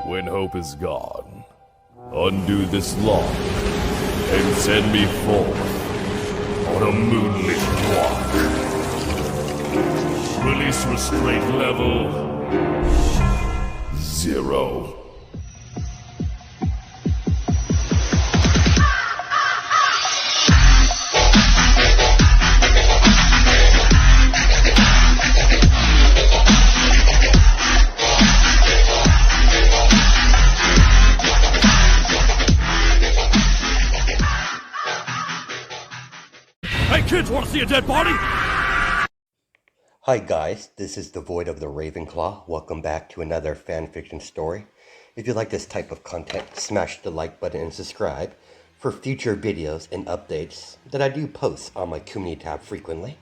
When hope is gone, undo this lock and send me forth on a moonlit walk. Release restraint level 0. Hey kids, wanna see a dead body? Hi guys, this is the Void of the Ravenclaw. Welcome back to another fanfiction story. If you like this type of content, smash the like button and subscribe for future videos and updates that I do post on my community tab frequently.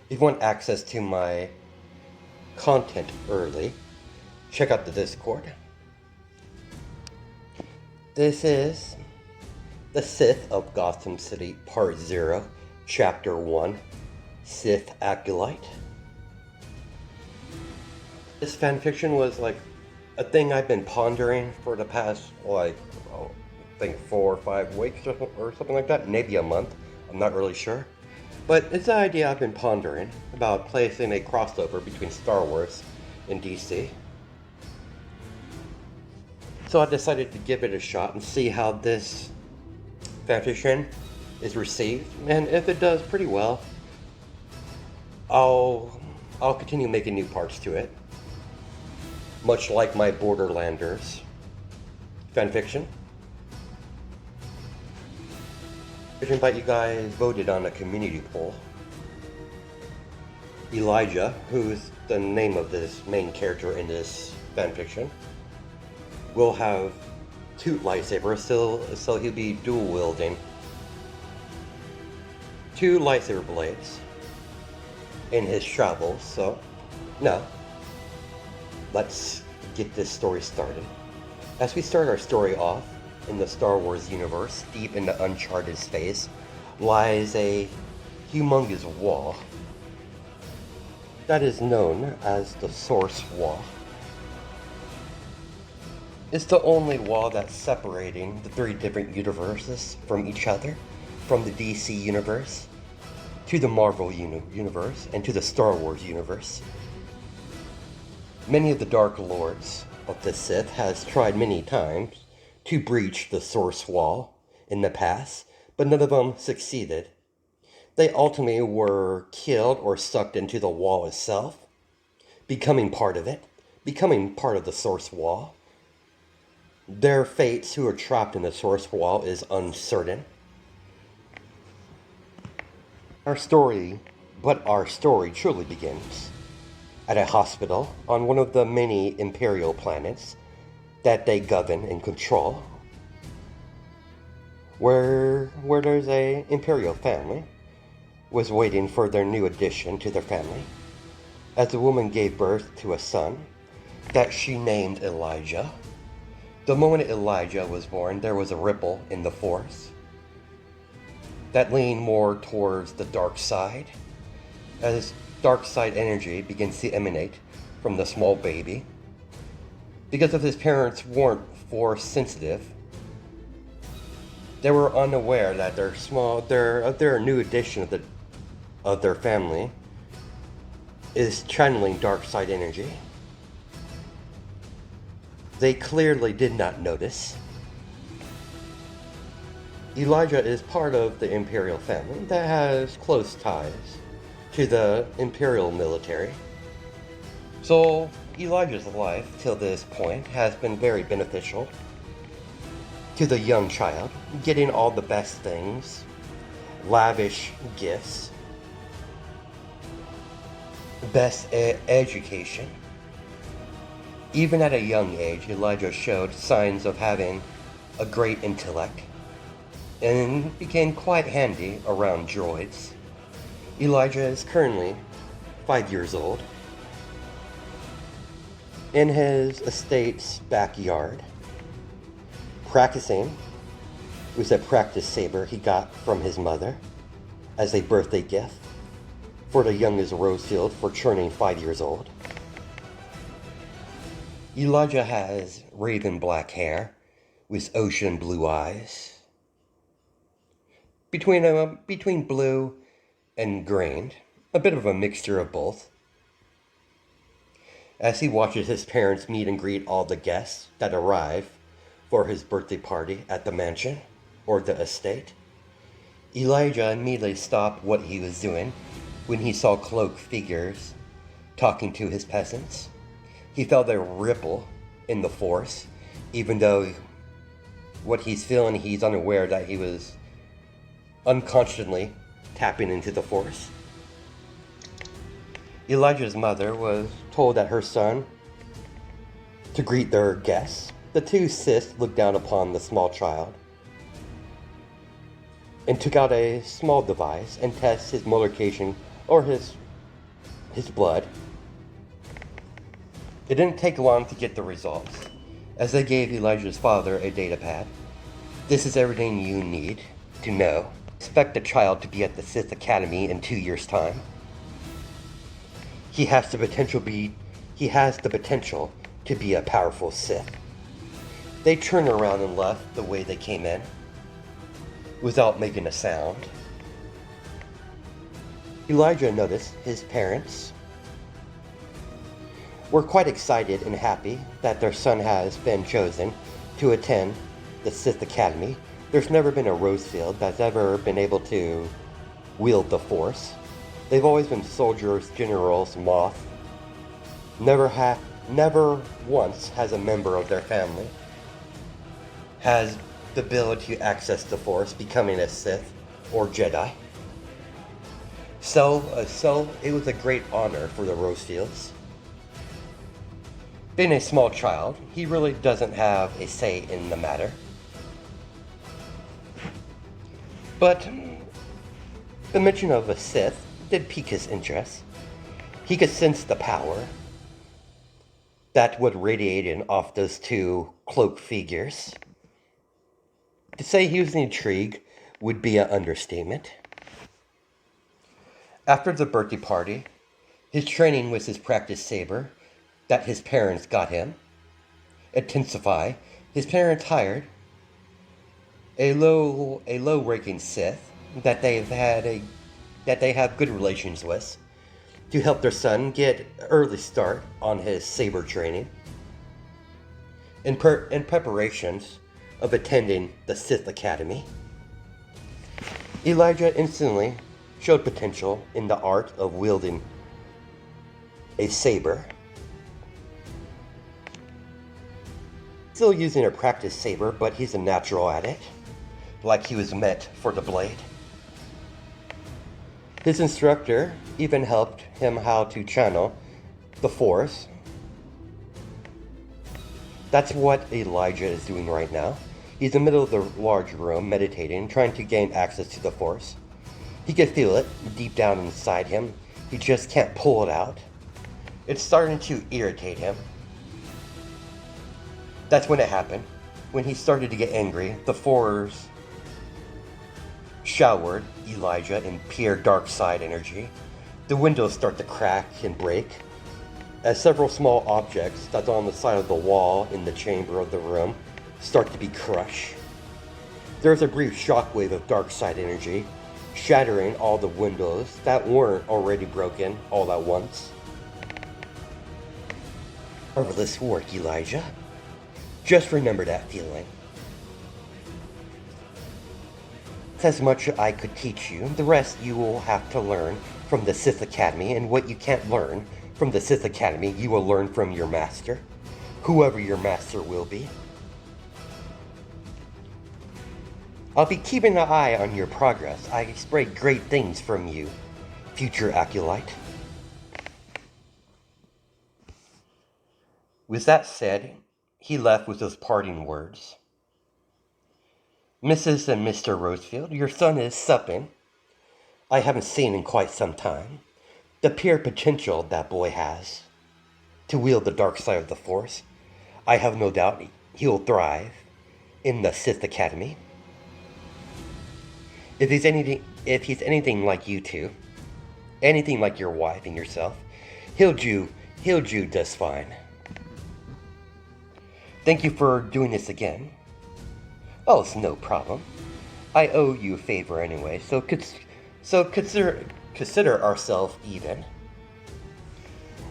If you want access to my content early, check out the Discord. This is the Sith of Gotham City Part 0, Chapter 1, Sith Acolyte. This fanfiction was like a thing I've been pondering for the past, I think 4 or 5 weeks or something like that. Maybe a month. I'm not really sure. But it's an idea I've been pondering about placing a crossover between Star Wars and DC. So I decided to give it a shot and see how this fanfiction is received. And if it does pretty well, I'll continue making new parts to it. Much like my Borderlanders fanfiction. I invite you guys voted on a community poll. Elijah, who's the name of this main character in this fanfiction, will have 2 lightsabers, so he'll be dual wielding 2 lightsaber blades in his travels. So now let's get this story started. As we start our story off in the Star Wars universe, deep in the uncharted space lies a humongous wall that is known as the Source Wall. It's the only wall that's separating the 3 different universes from each other, from the DC universe to the Marvel universe and to the Star Wars universe. Many of the Dark Lords of the Sith has tried many times to breach the Source Wall in the past, but none of them succeeded. They ultimately were killed or sucked into the wall itself, becoming part of it, becoming part of the Source Wall. Their fates who are trapped in the Source Wall is uncertain. Our story truly begins at a hospital on one of the many Imperial planets that they govern and control, where there's a Imperial family was waiting for their new addition to their family, as the woman gave birth to a son that she named Elijah. The moment Elijah was born, there was a ripple in the Force that leaned more towards the dark side, as dark side energy begins to emanate from the small baby. Because of his parents weren't Force sensitive, they were unaware that their new addition of their family is channeling dark side energy. They clearly did not notice. Elijah is part of the Imperial family that has close ties to the Imperial military. So Elijah's life till this point has been very beneficial to the young child, getting all the best things, lavish gifts, best education. Even at a young age, Elijah showed signs of having a great intellect and became quite handy around droids. Elijah is currently 5 years old in his estate's backyard, practicing with a practice saber he got from his mother as a birthday gift for the youngest Rosefield for turning 5 years old. Elijah has raven black hair with ocean blue eyes. Between blue and green, a bit of a mixture of both. As he watches his parents meet and greet all the guests that arrive for his birthday party at the mansion or the estate, Elijah immediately stopped what he was doing when he saw cloaked figures talking to his peasants. He felt a ripple in the force, even though what he's feeling, he's unaware that he was unconsciously tapping into the force. Elijah's mother was told that her son to greet their guests. The two Sith looked down upon the small child and took out a small device and tested his motivation or his blood. It didn't take long to get the results, as they gave Elijah's father a data pad. This is everything you need to know. Expect the child to be at the Sith Academy in 2 years' time. He has the potential to be a powerful Sith. They turned around and left the way they came in, without making a sound. Elijah noticed his parents were quite excited and happy that their son has been chosen to attend the Sith Academy. There's never been a Rosefield that's ever been able to wield the Force. They've always been soldiers, generals, moth. Never once has a member of their family has the ability to access the Force, becoming a Sith or Jedi. So it was a great honor for the Rosefields. Being a small child, he really doesn't have a say in the matter. But the mention of a Sith did pique his interest. He could sense the power that would radiate off those two cloaked figures. To say he was intrigued would be an understatement. After the birthday party, his training with his practice saber that his parents got him intensified. His parents hired a low-ranking Sith that they have good relations with to help their son get an early start on his saber training. In preparations of attending the Sith Academy, Elijah instantly showed potential in the art of wielding a saber. Still using a practice saber, but he's a natural at it, like he was meant for the blade. His instructor even helped him how to channel the Force. That's what Elijah is doing right now. He's in the middle of the large room, meditating, trying to gain access to the Force. He can feel it deep down inside him. He just can't pull it out. It's starting to irritate him. That's when it happened. When he started to get angry, the Force showered Elijah in pure dark side energy. The windows start to crack and break as several small objects that's on the side of the wall in the chamber of the room start to be crushed. There's a brief shockwave of dark side energy, shattering all the windows that weren't already broken all at once. Marvelous work, Elijah. Just remember that feeling. It's as much I could teach you. The rest you will have to learn from the Sith Academy, and what you can't learn from the Sith Academy, you will learn from your master, whoever your master will be. I'll be keeping an eye on your progress. I expect great things from you, future Acolyte. With that said, he left with those parting words. Mrs. and Mr. Rosefield, your son is supping. I haven't seen in quite some time. The pure potential that boy has to wield the dark side of the Force, I have no doubt he will thrive in the Sith Academy. If he's anything like you two, anything like your wife and yourself, he'll do just fine. Thank you for doing this again. Oh, it's no problem. I owe you a favor anyway, so consider ourselves even.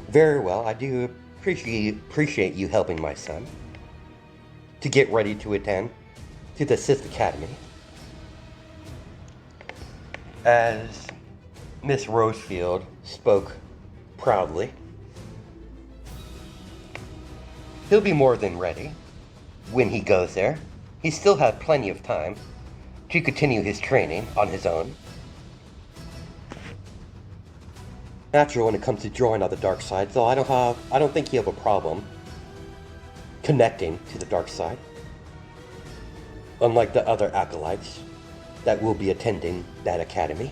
Very well, I do appreciate you helping my son to get ready to attend to the Sith Academy. As Miss Rosefield spoke proudly, he'll be more than ready when he goes there. He still has plenty of time to continue his training on his own. Natural when it comes to drawing on the dark side, so I don't think you have a problem connecting to the dark side. Unlike the other acolytes that will be attending that academy.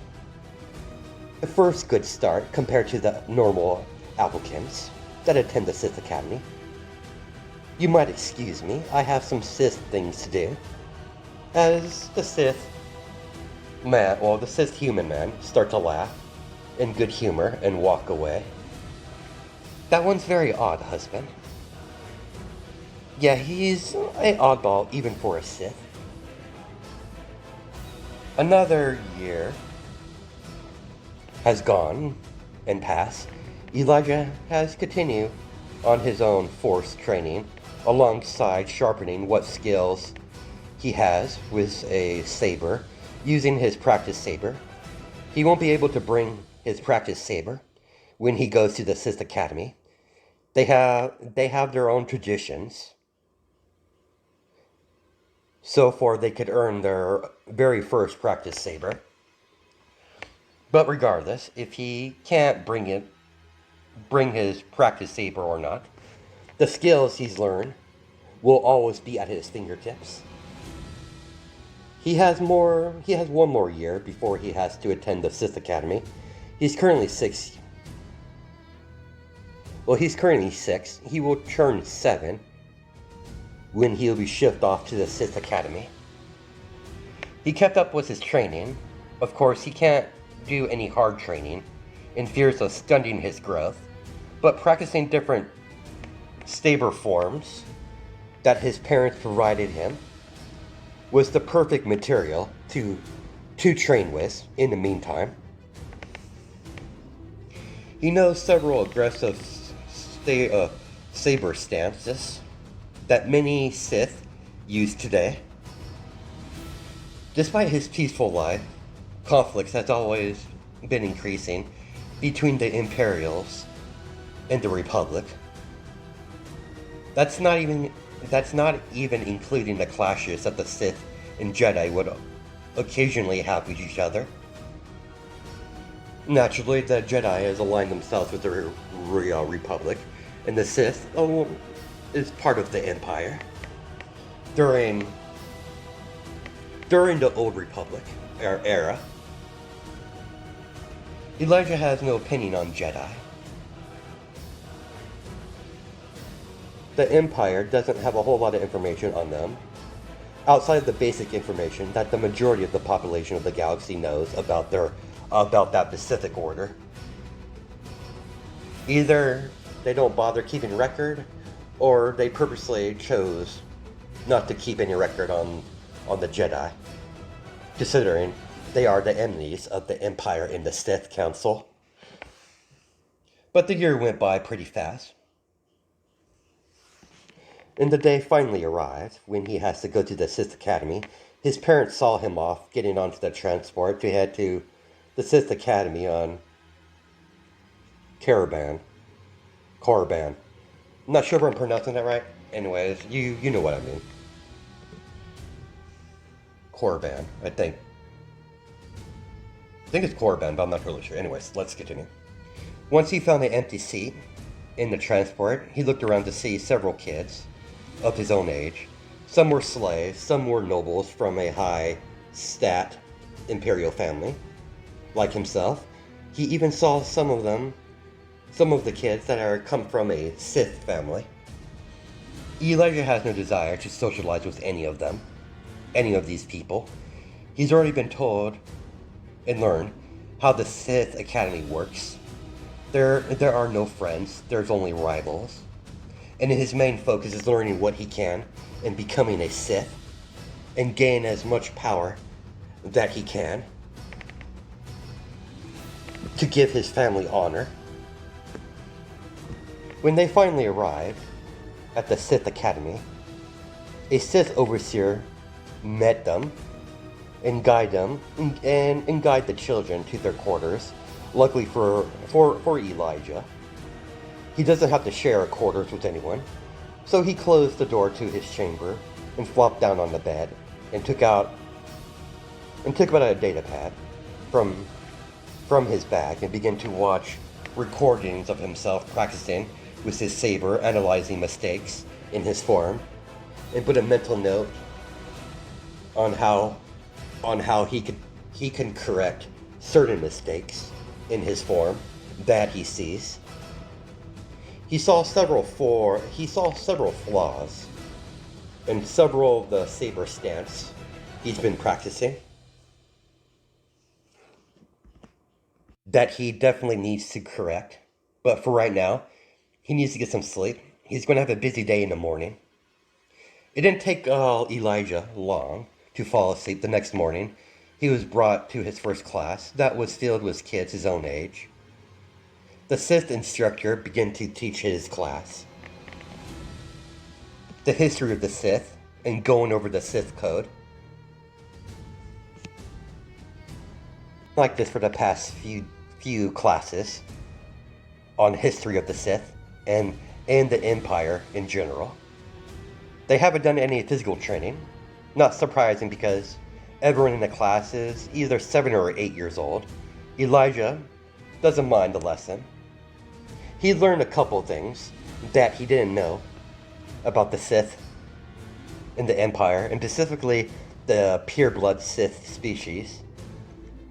The first good start compared to the normal applicants that attend the Sith Academy. You might excuse me, I have some Sith things to do. As the Sith human man start to laugh in good humor and walk away. That one's very odd, husband. Yeah, he's an oddball even for a Sith. Another year has gone and passed. Elijah has continued on his own Force training alongside sharpening what skills he has with a saber, using his practice saber. He won't be able to bring his practice saber when he goes to the Sith Academy. They have their own traditions. So far, they could earn their very first practice saber. But regardless, if he can't bring his practice saber or not, the skills he's learned will always be at his fingertips. He has one more year before he has to attend the Sith Academy. He's currently 6. Well, he's currently 6. He will turn 7 when he'll be shipped off to the Sith Academy. He kept up with his training. Of course, he can't do any hard training in fears of stunting his growth, but practicing different saber forms that his parents provided him was the perfect material to train with in the meantime. He knows several aggressive saber stances that many Sith use today. Despite his peaceful life, conflicts has always been increasing between the Imperials and the Republic. That's not even including the clashes that the Sith and Jedi would occasionally have with each other. Naturally, the Jedi has aligned themselves with the Republic, and the Sith is part of the Empire. During the Old Republic era, Elijah has no opinion on Jedi. The Empire doesn't have a whole lot of information on them, outside of the basic information that the majority of the population of the galaxy knows about that Pacific Order. Either they don't bother keeping record, or they purposely chose not to keep any record on the Jedi, considering they are the enemies of the Empire and the Sith Council. But the year went by pretty fast. And the day finally arrived when he has to go to the Sith Academy. His parents saw him off getting onto the transport to head to the Sith Academy on Caravan. I'm not sure if I'm pronouncing that right. Anyways, you know what I mean. Korriban, I think it's Korriban, but I'm not really sure. Anyways, let's continue. Once he found an empty seat in the transport, he looked around to see several kids of his own age. Some were slaves, some were nobles from a high-stat imperial family, like himself. He even saw some of the kids that are come from a Sith family. Elijah has no desire to socialize with any of these people. He's already been told and learned how the Sith Academy works. There are no friends, there's only rivals. and his main focus is learning what he can and becoming a Sith and gain as much power that he can to give his family honor. When they finally arrived at the Sith Academy, a Sith overseer met them and guide the children to their quarters. Luckily for Elijah, he doesn't have to share quarters with anyone, so he closed the door to his chamber and flopped down on the bed and took out a data pad from his bag and began to watch recordings of himself practicing with his saber, analyzing mistakes in his form, and put a mental note on how he can correct certain mistakes in his form that he sees. He saw several flaws in several of the saber stance he's been practicing that he definitely needs to correct. But for right now, he needs to get some sleep. He's going to have a busy day in the morning. It didn't take Elijah long to fall asleep. The next morning, he was brought to his first class that was filled with kids his own age. The Sith instructor began to teach his class the history of the Sith and going over the Sith code. Like this for the past few classes on history of the Sith and the Empire in general. They haven't done any physical training. Not surprising because everyone in the class is either 7 or 8 years old. Elijah doesn't mind the lesson. He learned a couple things that he didn't know about the Sith and the Empire, and specifically the pure-blood Sith species,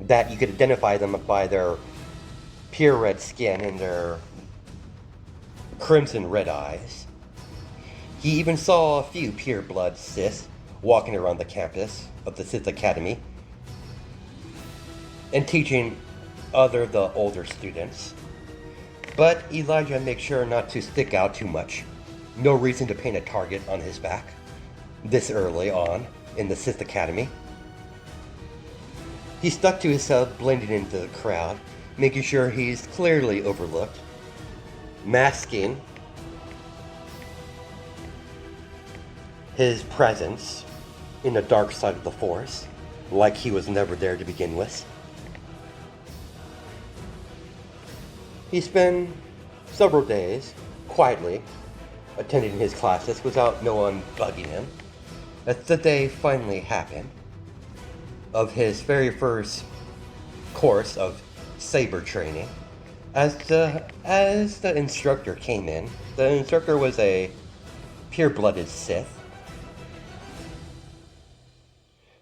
that you could identify them by their pure red skin and their crimson red eyes. He even saw a few pure-blood Sith walking around the campus of the Sith Academy and teaching the older students. But Elijah makes sure not to stick out too much. No reason to paint a target on his back this early on in the Sith Academy. He stuck to himself, blending into the crowd, making sure he's clearly overlooked, masking his presence in the dark side of the Force, like he was never there to begin with. He spent several days quietly attending his classes without no one bugging him. As the day finally happened of his very first course of saber training, as the instructor came in, the instructor was a pure-blooded Sith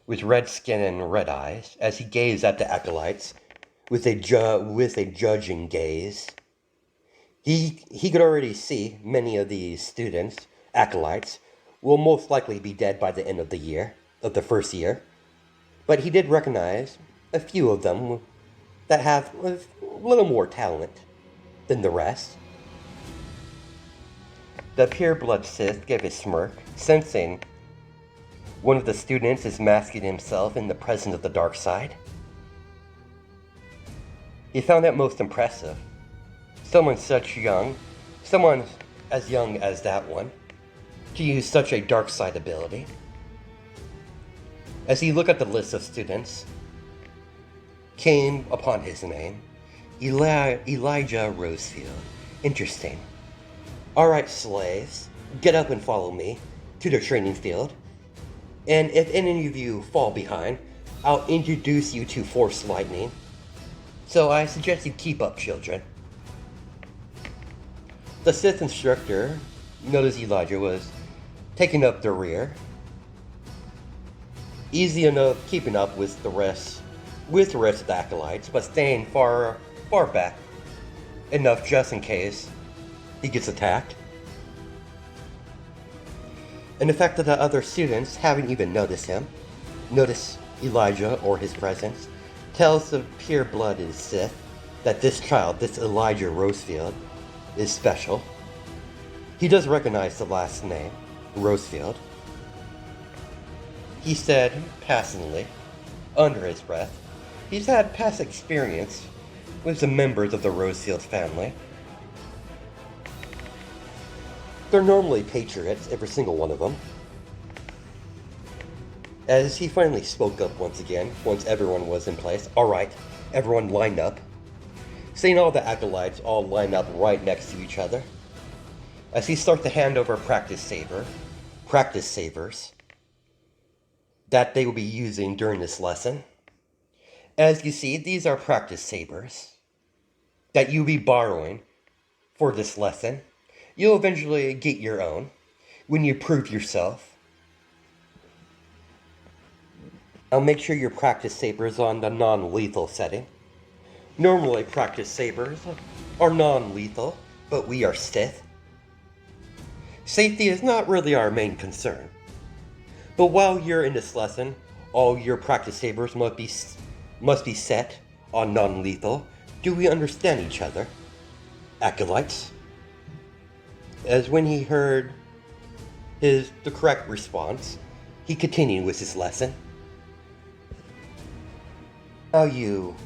with red skin and red eyes. As he gazed at the acolytes with a judging gaze, he could already see many of these students, acolytes, will most likely be dead by the end of the first year. But he did recognize a few of them that have a little more talent than the rest. The pure-blood Sith gave a smirk, sensing one of the students is masking himself in the presence of the dark side. He found that most impressive. Someone as young as that one, to use such a dark side ability. As he looked at the list of students, came upon his name, Elijah Rosefield. Interesting. Alright, slaves, get up and follow me to the training field. And if any of you fall behind, I'll introduce you to Force Lightning. So I suggest you keep up, children. The Sith instructor noticed Elijah was taking up the rear. Easy enough keeping up with the rest of the acolytes, but staying far back enough just in case he gets attacked. And the fact that the other students haven't even noticed Elijah or his presence, tells the pure-blooded Sith that this child, this Elijah Rosefield, is special. He does recognize the last name, Rosefield. He said, passingly, under his breath, he's had past experience with the members of the Rosefield family. They're normally patriots, every single one of them. As he finally spoke up once again, once everyone was in place. Alright, everyone lined up. Seeing all the acolytes all lined up right next to each other. As he starts to hand over practice sabers that they will be using during this lesson. As you see, these are practice sabers that you'll be borrowing for this lesson. You'll eventually get your own when you prove yourself. I'll make sure your practice saber is on the non-lethal setting. Normally, practice sabers are non-lethal, but we are Sith. Safety is not really our main concern. But while you're in this lesson, all your practice sabers must be set on non-lethal. Do we understand each other, acolytes? As when he heard the correct response, he continued with his lesson. Now you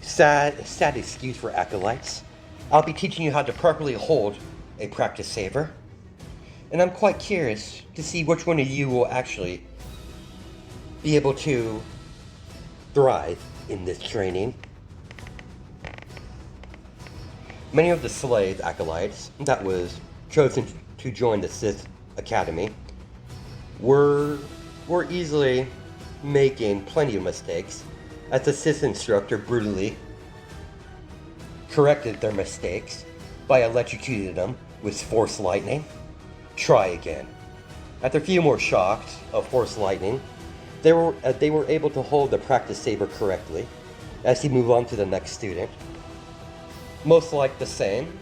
sad excuse for acolytes. I'll be teaching you how to properly hold a practice saber. And I'm quite curious to see which one of you will actually be able to thrive in this training. Many of the slave acolytes that was chosen to join the Sith Academy were easily making plenty of mistakes, as the Sith instructor brutally corrected their mistakes by electrocuting them with Force Lightning. Try again. After a few more shocks of Force Lightning, they were able to hold the practice saber correctly as he moved on to the next student. Most like the same.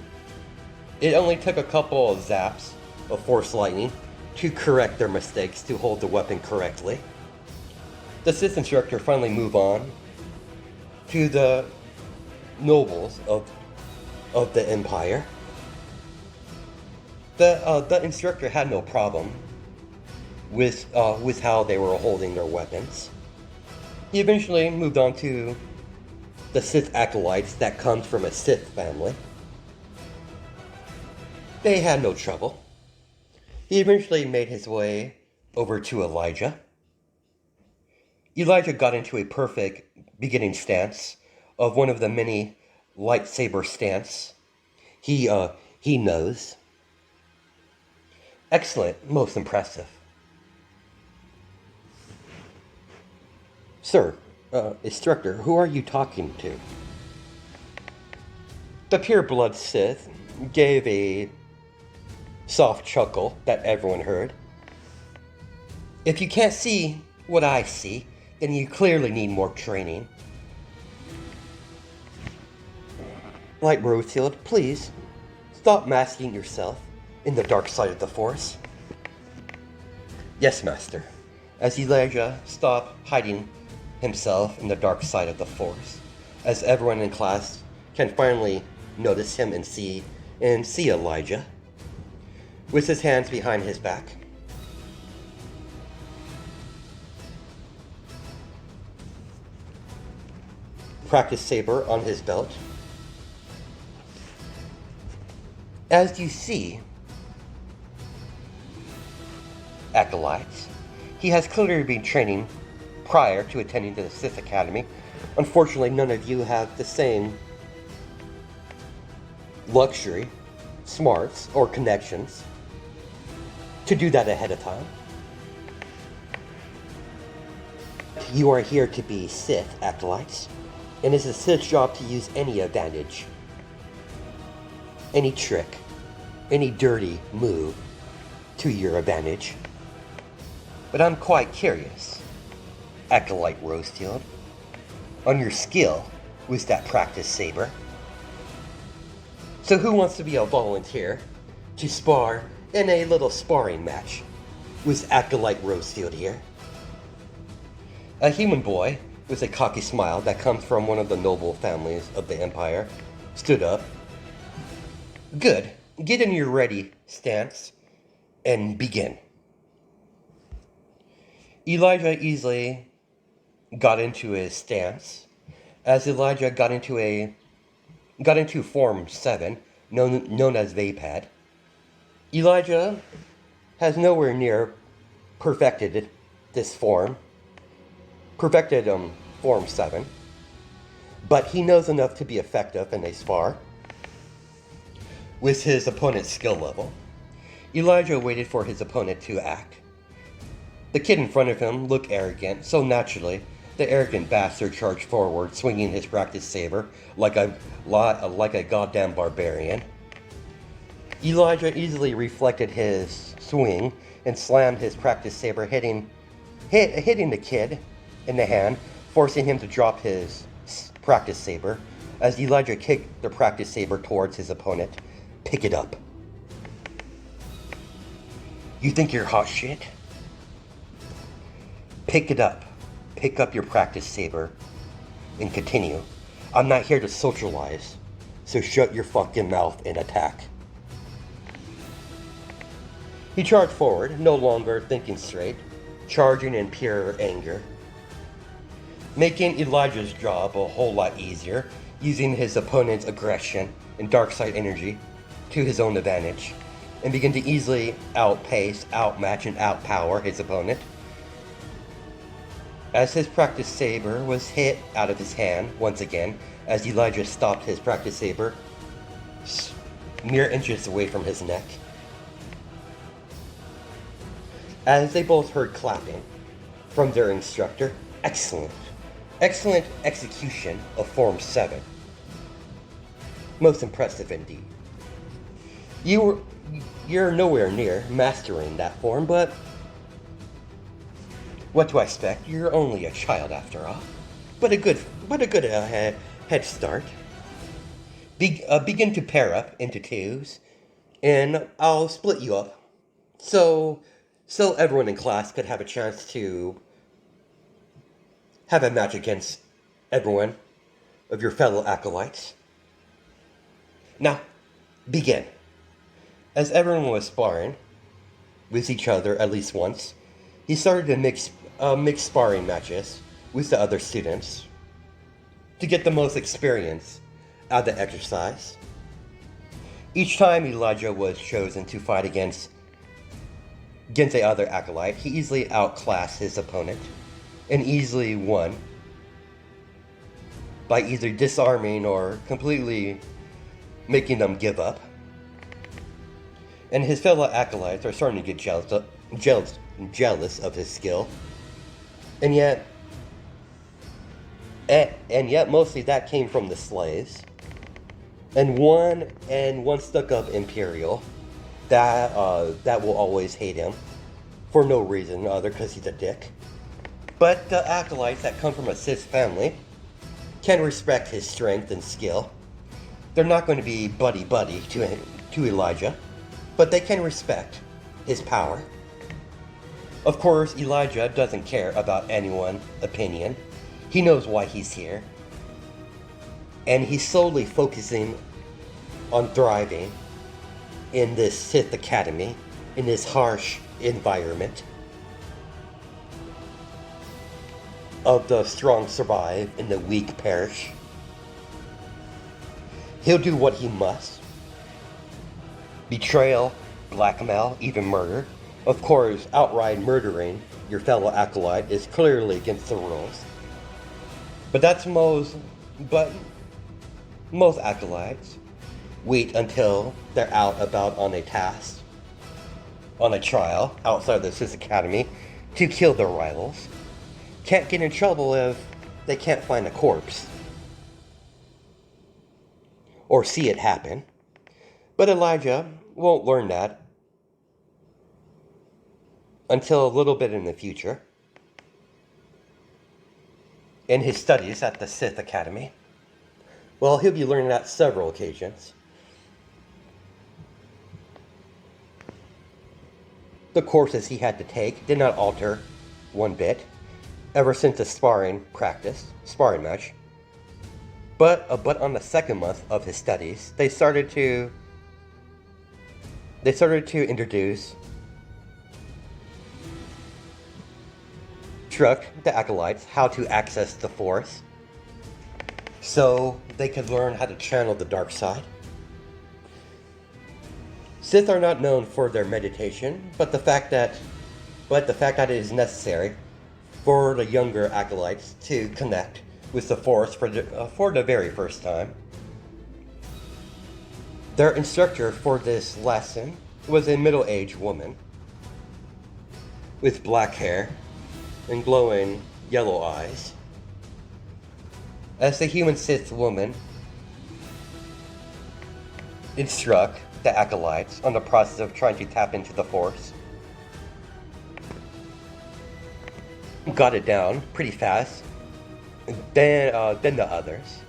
It only took a couple of zaps of Force Lightning to correct their mistakes to hold the weapon correctly. The Sith instructor finally moved on to the nobles of the Empire. The instructor had no problem with how they were holding their weapons. He eventually moved on to the Sith Acolytes that comes from a Sith family. They had no trouble. He eventually made his way over to Elijah. Elijah got into a perfect beginning stance of one of the many lightsaber stance he knows. Excellent, most impressive. Sir, instructor, who are you talking to? The pure-blood Sith gave a soft chuckle that everyone heard. If you can't see what I see, then you clearly need more training. Light Rosefield, please, stop masking yourself in the dark side of the Force. Yes, Master. As Elijah stopped hiding himself in the dark side of the Force, as everyone in class can finally notice him and see Elijah with his hands behind his back. Practice saber on his belt. As you see, acolytes, he has clearly been training prior to attending the Sith Academy. Unfortunately, none of you have the same luxury, smarts, or connections to do that ahead of time. You are here to be Sith acolytes, and it's a Sith's job to use any advantage, any trick, any dirty move to your advantage. But I'm quite curious, Acolyte Rosefield, on your skill with that practice saber. So who wants to be a volunteer to spar in a little sparring match with Acolyte Rosefield here? A human boy with a cocky smile that comes from one of the noble families of the Empire stood up. Good. Get in your ready stance and begin. Elijah easily got into his stance as Elijah got into form 7, known as Vapad. Elijah has nowhere near perfected this form, form 7, but he knows enough to be effective in a spar with his opponent's skill level. Elijah waited for his opponent to act. The kid in front of him looked arrogant, so naturally, the arrogant bastard charged forward, swinging his practice saber like a goddamn barbarian. Elijah easily reflected his swing and slammed his practice saber, hitting the kid in the hand, forcing him to drop his practice saber as Elijah kicked the practice saber towards his opponent. Pick it up. You think you're hot shit? Pick it up. Pick up your practice saber and continue. I'm not here to socialize, so shut your fucking mouth and attack. He charged forward, no longer thinking straight, charging in pure anger, making Elijah's job a whole lot easier, using his opponent's aggression and dark side energy to his own advantage, and began to easily outpace, outmatch, and outpower his opponent. As his practice saber was hit out of his hand once again, as Elijah stopped his practice saber mere inches away from his neck. As they both heard clapping from their instructor, excellent execution of Form 7. Most impressive indeed. You're nowhere near mastering that form, but what do I expect? You're only a child after all. But a good head start. Begin to pair up into twos, and I'll split you up, so everyone in class could have a chance to have a match against everyone of your fellow acolytes. Now, begin. As everyone was sparring with each other at least once, he started to mix sparring matches with the other students to get the most experience out of the exercise. Each time Elijah was chosen to fight against the other acolyte, he easily outclassed his opponent and easily won by either disarming or completely making them give up. And his fellow acolytes are starting to get jealous of his skill. And yet mostly that came from the slaves. And one stuck-up Imperial that will always hate him for no reason other because he's a dick. But the acolytes that come from a Sith family can respect his strength and skill. They're not going to be buddy-buddy to Elijah, but they can respect his power. Of course, Elijah doesn't care about anyone's opinion. He knows why he's here. And he's solely focusing on thriving in this Sith Academy, in this harsh environment of the strong survive and the weak perish. He'll do what he must. Betrayal, blackmail, even murder. Of course, outright murdering your fellow acolyte is clearly against the rules. But most acolytes wait until they're out about on a task, on a trial outside the Sith Academy to kill their rivals. Can't get in trouble if they can't find a corpse or see it happen. But Elijah won't learn that until a little bit in the future in his studies at the Sith Academy. Well, he'll be learning that several occasions. The courses he had to take did not alter one bit ever since the sparring match. But on the second month of his studies, they started to they started to introduce the Acolytes how to access the Force so they could learn how to channel the dark side. Sith are not known for their meditation, but the fact that it is necessary for the younger Acolytes to connect with the Force for the very first time. Their instructor for this lesson was a middle-aged woman with black hair and glowing yellow eyes. As the human Sith woman instruct the Acolytes on the process of trying to tap into the Force, got it down pretty fast than the others.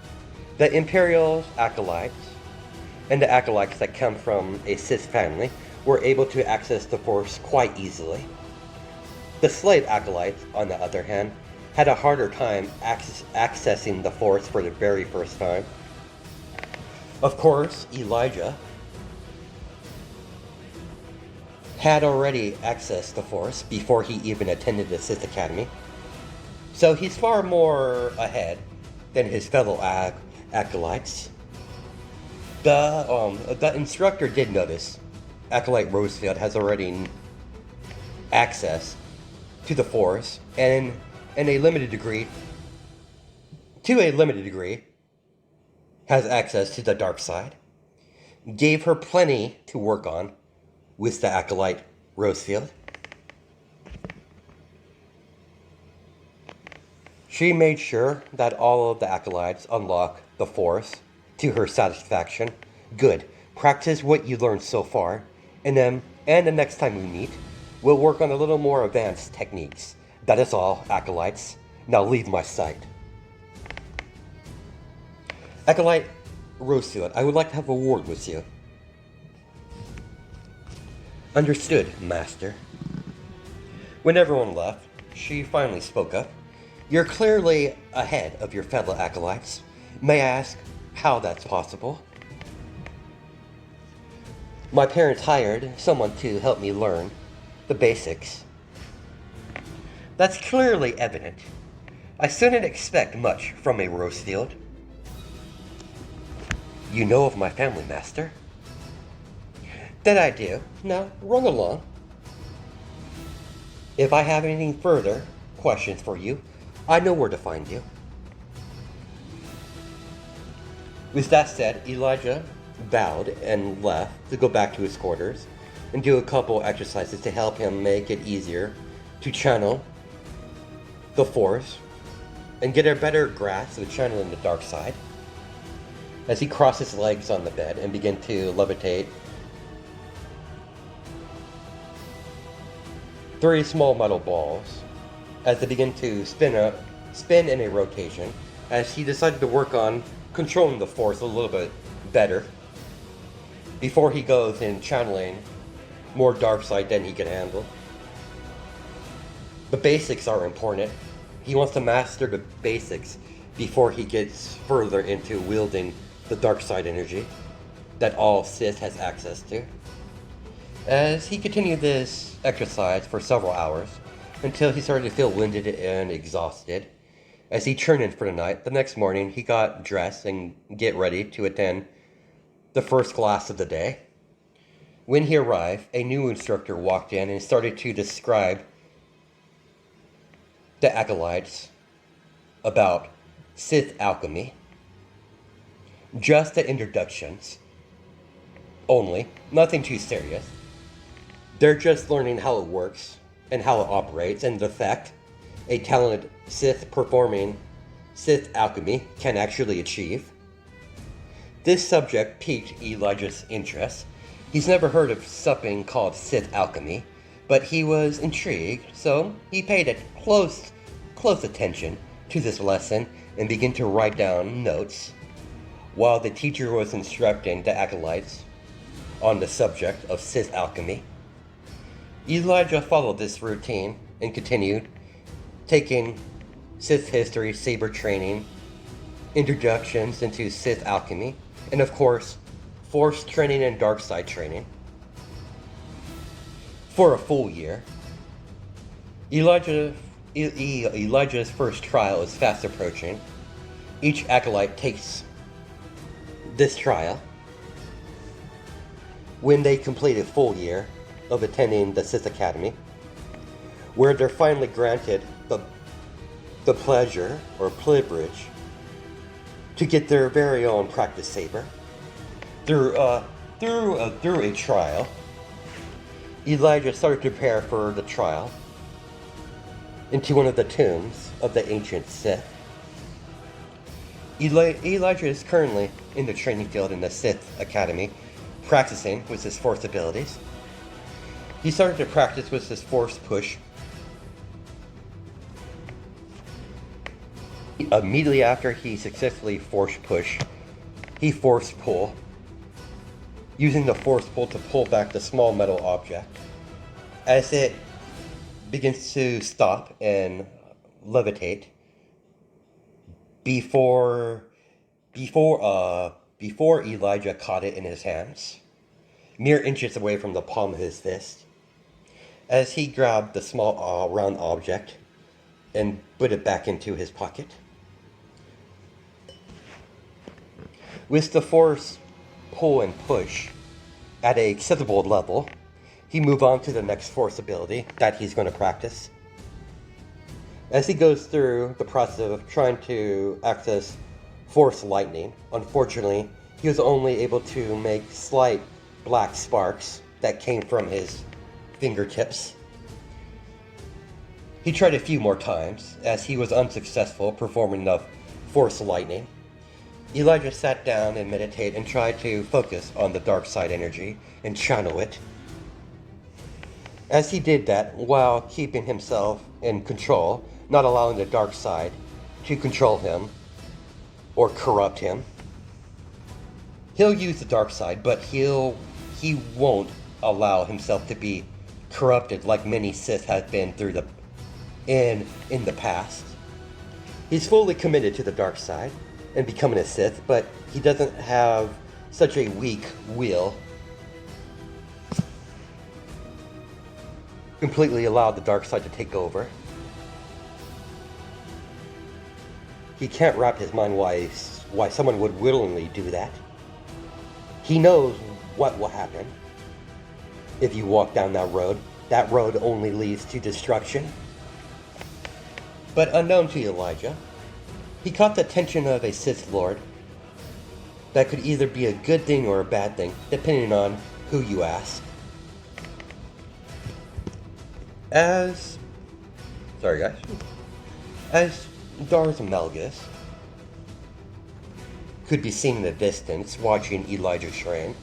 The Imperial Acolytes and the Acolytes that come from a Sith family were able to access the Force quite easily. The slave Acolytes, on the other hand, had a harder time accessing the Force for the very first time. Of course, Elijah had already accessed the Force before he even attended the Sith Academy, so he's far more ahead than his fellow Acolytes. The instructor did notice Acolyte Rosefield has already access to the Force, and to a limited degree, has access to the dark side. Gave her plenty to work on with the Acolyte Rosefield. She made sure that all of the Acolytes unlock the Force to her satisfaction. Good. Practice what you learned so far, and the next time we meet, we'll work on a little more advanced techniques. That is all, Acolytes. Now leave my sight. Acolyte Rosefield, I would like to have a word with you. Understood, Master. When everyone left, she finally spoke up. You're clearly ahead of your fellow Acolytes. May I ask how that's possible? My parents hired someone to help me learn the basics. That's clearly evident. I shouldn't expect much from a Rosefield. You know of my family, Master? That I do. Now, run along. If I have anything further questions for you, I know where to find you. With that said, Elijah bowed and left to go back to his quarters and do a couple exercises to help him make it easier to channel the Force and get a better grasp of channeling the dark side. As he crossed his legs on the bed and began to levitate 3 small metal balls as they begin to spin in a rotation, as he decided to work on controlling the Force a little bit better before he goes in channeling more dark side than he can handle. The basics are important. He wants to master the basics before he gets further into wielding the dark side energy that all Sith has access to. As he continued this exercise for several hours until he started to feel winded and exhausted. As he turned in for the night, the next morning he got dressed and get ready to attend the first class of the day. When he arrived, a new instructor walked in and started to describe the Acolytes about Sith alchemy. Just the introductions only, nothing too serious. They're just learning how it works and how it operates, and the fact a talented Sith performing Sith alchemy can actually achieve. This subject piqued Elijah's interest. He's never heard of something called Sith alchemy, but he was intrigued, so he paid it close attention to this lesson and began to write down notes while the teacher was instructing the Acolytes on the subject of Sith alchemy. Elijah followed this routine and continued taking Sith history, saber training, introductions into Sith alchemy, and of course, Force training and dark side training. for a full year. Elijah's first trial is fast approaching. Each acolyte takes this trial. When they complete a full year of attending the Sith Academy, where they're finally granted the pleasure or privilege to get their very own practice saber through a trial. Elijah started to prepare for the trial into one of the tombs of the ancient Sith. Elijah is currently in the training field in the Sith Academy, practicing with his Force abilities. He started to practice with his Force push. Immediately after he successfully Force push, he Force pull, using the Force pull to pull back the small metal object. As it begins to stop and levitate, before Elijah caught it in his hands, mere inches away from the palm of his fist, as he grabbed the small round object and put it back into his pocket. With the Force pull and push at an acceptable level, he moved on to the next Force ability that he's going to practice. As he goes through the process of trying to access Force lightning, unfortunately, he was only able to make slight black sparks that came from his fingertips. He tried a few more times, as he was unsuccessful performing the Force lightning. Elijah sat down and meditated and tried to focus on the dark side energy and channel it. As he did that, while keeping himself in control, not allowing the dark side to control him or corrupt him, he'll use the dark side, but he won't allow himself to be corrupted like many Sith have been through in the past. He's fully committed to the dark side and becoming a Sith, but he doesn't have such a weak will. Completely allow the dark side to take over. He can't wrap his mind why someone would willingly do that. He knows what will happen if you walk down that road. That road only leads to destruction. But unknown to Elijah, he caught the attention of a Sith Lord that could either be a good thing or a bad thing, depending on who you ask. As Darth Malgus could be seen in the distance watching Elijah train,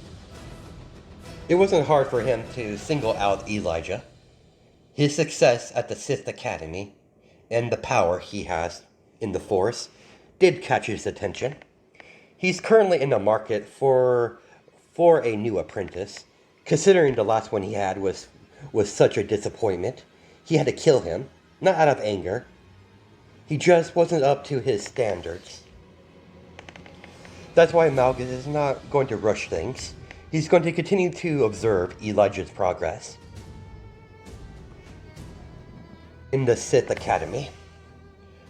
it wasn't hard for him to single out Elijah. His success at the Sith Academy and the power he has in the Force did catch his attention. He's currently in the market for a new apprentice, considering the last one he had was such a disappointment. He had to kill him, not out of anger. He just wasn't up to his standards. That's why Malgus is not going to rush things. He's going to continue to observe Elijah's progress in the Sith Academy.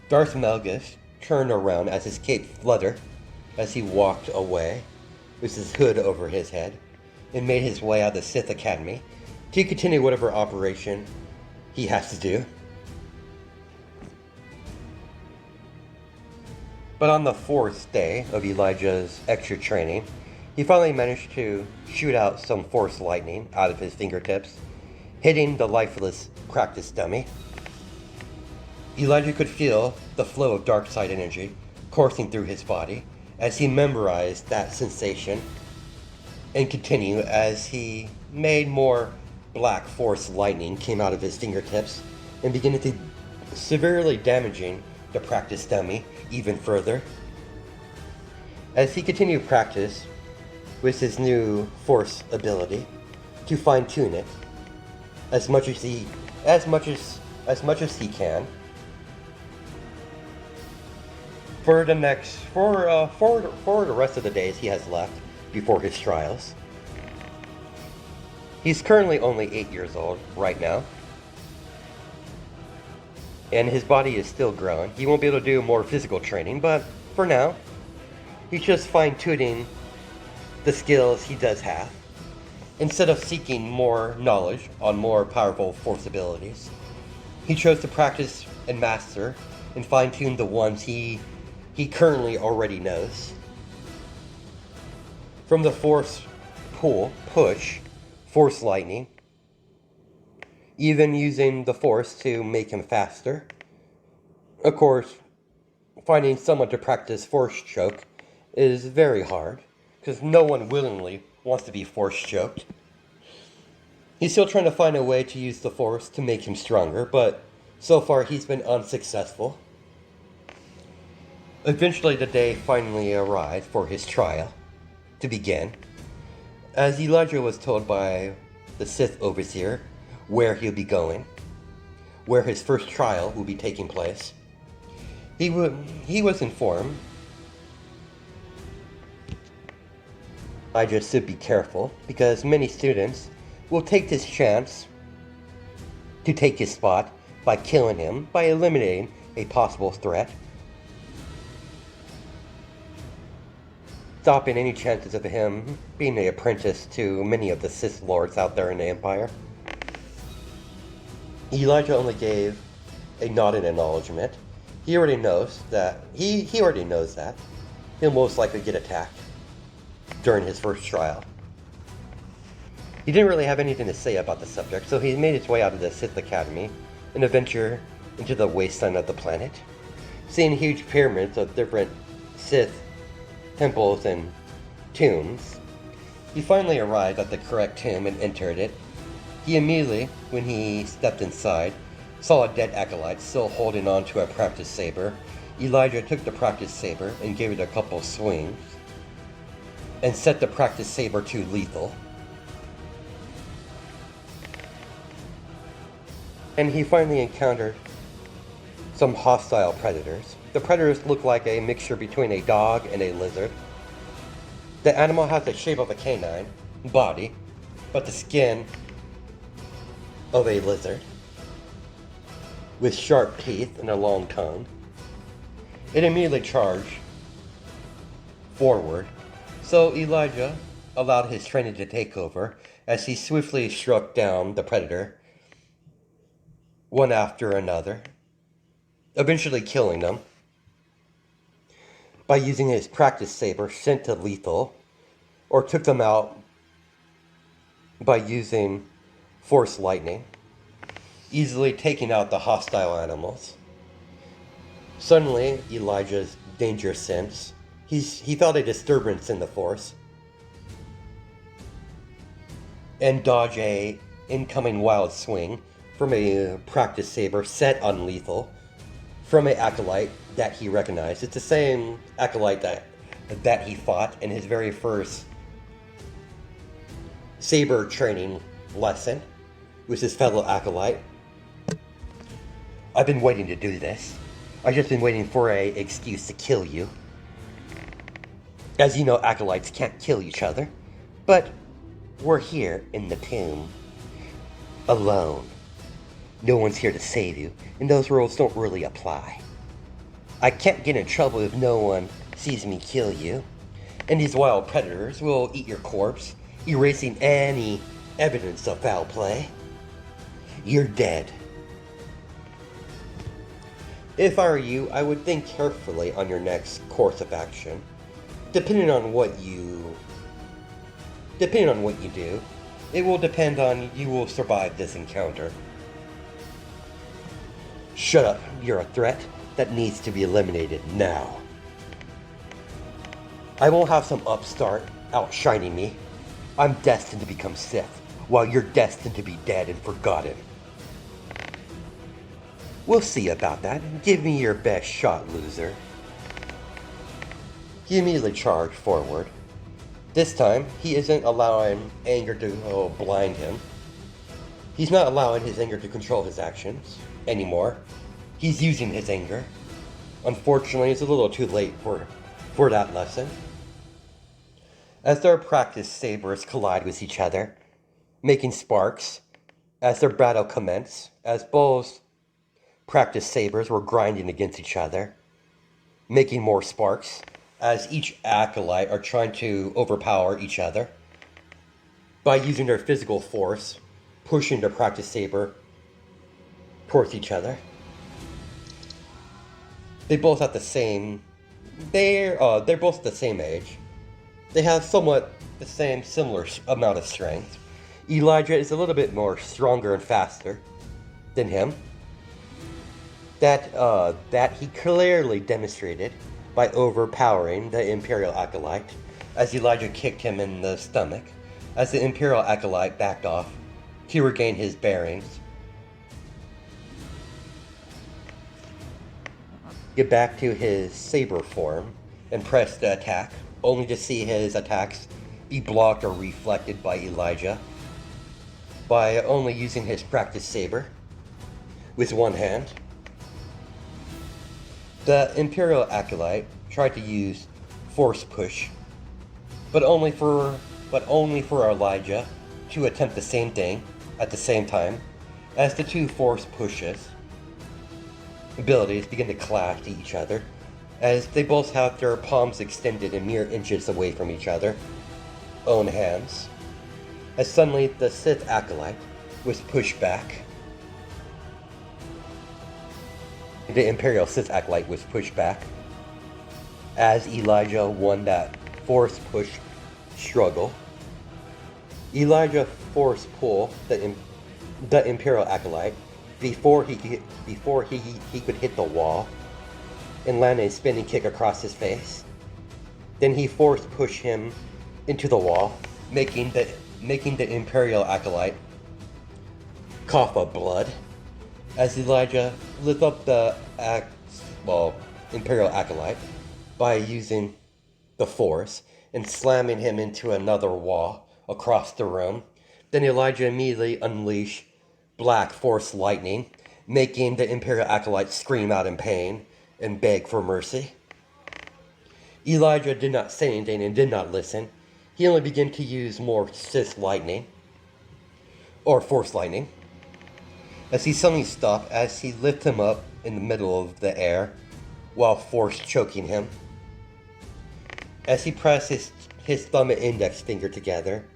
Darth Malgus turned around as his cape fluttered as he walked away with his hood over his head and made his way out of the Sith Academy to continue whatever operation he has to do. But on the fourth day of Elijah's extra training, he finally managed to shoot out some Force lightning out of his fingertips, hitting the lifeless practice dummy. Elijah could feel the flow of dark side energy coursing through his body as he memorized that sensation, and continued as he made more black Force lightning came out of his fingertips and began to severely damaging the practice dummy even further. As he continued practice with his new Force ability to fine-tune it as much as he can. For the rest of the days he has left before his trials, He's currently only 8 years old right now. And his body is still growing. He won't be able to do more physical training, but for now, he's just fine-tuning the skills he does have, instead of seeking more knowledge on more powerful Force abilities. He chose to practice and master and fine-tune the ones he currently already knows. From the Force push, Force lightning, even using the Force to make him faster. Of course, finding someone to practice Force choke is very hard, because no one willingly wants to be Force choked. He's still trying to find a way to use the Force to make him stronger, but so far he's been unsuccessful. Eventually the day finally arrived for his trial to begin, as Elijah was told by the Sith overseer where he'll be going, where his first trial will be taking place. He was informed Elijah should be careful, because many students will take this chance to take his spot by killing him, by eliminating a possible threat, stopping any chances of him being an apprentice to many of the Sith Lords out there in the Empire. Elijah only gave a nod in acknowledgement. He already knows that he'll most likely get attacked during his first trial. He didn't really have anything to say about the subject, so he made his way out of the Sith Academy and adventure into the wasteland of the planet, seeing huge pyramids of different Sith temples and tombs. He finally arrived at the correct tomb and entered it. He immediately, when he stepped inside, saw a dead Acolyte still holding on to a practice saber. Elijah took the practice saber and gave it a couple swings, and set the practice saber to lethal. And he finally encountered some hostile predators. The predators look like a mixture between a dog and a lizard. The animal has the shape of a canine body, but the skin of a lizard, with sharp teeth and a long tongue. It immediately charged forward, so Elijah allowed his training to take over as he swiftly struck down the predator, one after another, eventually killing them by using his practice saber sent to lethal, or took them out by using Force lightning, easily taking out the hostile animals. Suddenly, Elijah's danger sense, he felt a disturbance in the Force, and dodged a incoming wild swing from a practice saber set on lethal from an Acolyte that he recognized. It's the same Acolyte that he fought in his very first saber training lesson with his fellow Acolyte. I've been waiting to do this. I've just been waiting for an excuse to kill you. As you know, Acolytes can't kill each other, but we're here in the tomb, alone. No one's here to save you, and those rules don't really apply. I can't get in trouble if no one sees me kill you, and these wild predators will eat your corpse, erasing any evidence of foul play. You're dead. If I were you, I would think carefully on your next course of action. Depending on what you do, it will depend on you will survive this encounter. Shut up, you're a threat that needs to be eliminated now. I won't have some upstart outshining me. I'm destined to become Sith, while you're destined to be dead and forgotten. We'll see about that. Give me your best shot, loser. He immediately charged forward. This time, he isn't allowing anger to blind him. He's not allowing his anger to control his actions anymore. He's using his anger. Unfortunately, it's a little too late for that lesson. As their practice sabers collide with each other, making sparks as their battle commenced, as both practiced sabers were grinding against each other, making more sparks as each acolyte are trying to overpower each other by using their physical force, pushing their practice saber towards each other. They both have the same. They're both the same age. They have somewhat the same similar amount of strength. Elijah is a little bit more stronger and faster than him. That he clearly demonstrated by overpowering the Imperial Acolyte as Elijah kicked him in the stomach, as the Imperial Acolyte backed off to regain his bearings. Get back to his saber form and press the attack, only to see his attacks be blocked or reflected by Elijah by only using his practice saber with one hand. The Imperial Acolyte tried to use force push, but only for Elijah to attempt the same thing at the same time, as the two force pushes abilities begin to clash to each other, as they both have their palms extended in mere inches away from each other, own hands. As suddenly the Sith Acolyte was pushed back. The Imperial Sith Acolyte was pushed back as Elijah won that force push struggle. Elijah force pulled the Imperial Acolyte before he could hit the wall and land a spinning kick across his face. Then he force pushed him into the wall, making the Imperial Acolyte cough up blood, as Elijah lit up the Imperial Acolyte by using the force and slamming him into another wall across the room. Then Elijah immediately unleashed black force lightning, making the Imperial Acolyte scream out in pain and beg for mercy. Elijah did not say anything and did not listen. He only began to use more Sith lightning, or force lightning, as he suddenly stopped as he lifted him up in the middle of the air while force choking him. As he pressed his thumb and index finger together,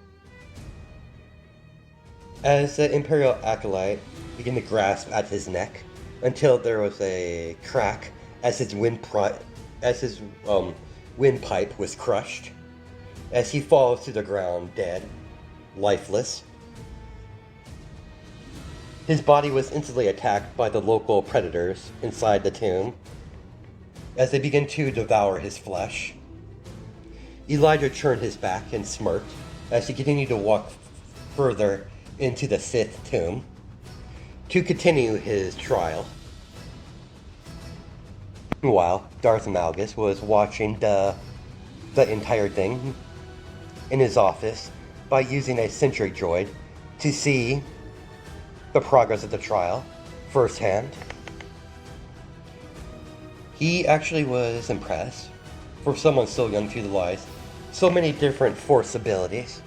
as the Imperial Acolyte began to grasp at his neck until there was a crack as his windpipe was crushed, as he falls to the ground dead, lifeless. His body was instantly attacked by the local predators inside the tomb as they began to devour his flesh. Elijah turned his back and smirked as he continued to walk further into the Sith tomb to continue his trial. Meanwhile, Darth Malgus was watching the entire thing in his office by using a sentry droid to see the progress of the trial firsthand. He actually was impressed, for someone so young to utilize so many different force abilities,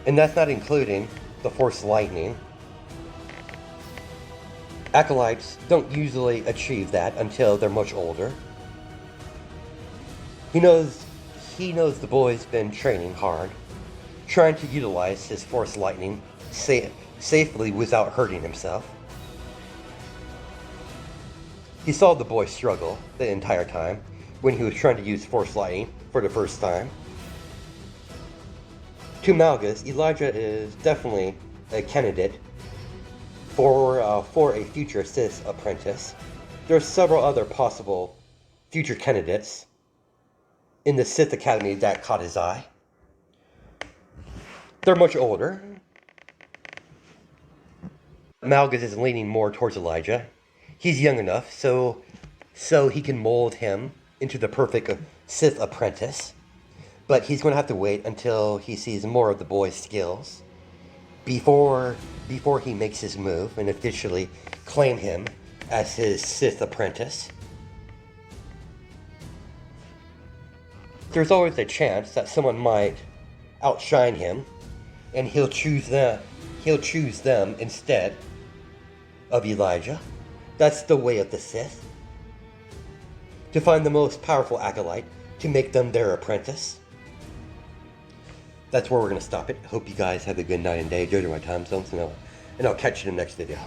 and that's not including the force lightning. Acolytes don't usually achieve that until they're much older. He knows the boy's been training hard, trying to utilize his force lightning safely without hurting himself. He saw the boy struggle the entire time when he was trying to use force lightning for the first time. To Malgus, Elijah is definitely a candidate for a future Sith apprentice. There are several other possible future candidates in the Sith Academy that caught his eye. They're much older. Malgus is leaning more towards Elijah. He's young enough, so he can mold him into the perfect Sith apprentice. But he's going to have to wait until he sees more of the boy's skills before he makes his move and officially claim him as his Sith apprentice. There's always a chance that someone might outshine him, and he'll choose them instead of Elijah. That's the way of the Sith. To find the most powerful acolyte, to make them their apprentice. That's where we're going to stop it. Hope you guys have a good night and day. Enjoy my time zones, and I'll catch you in the next video.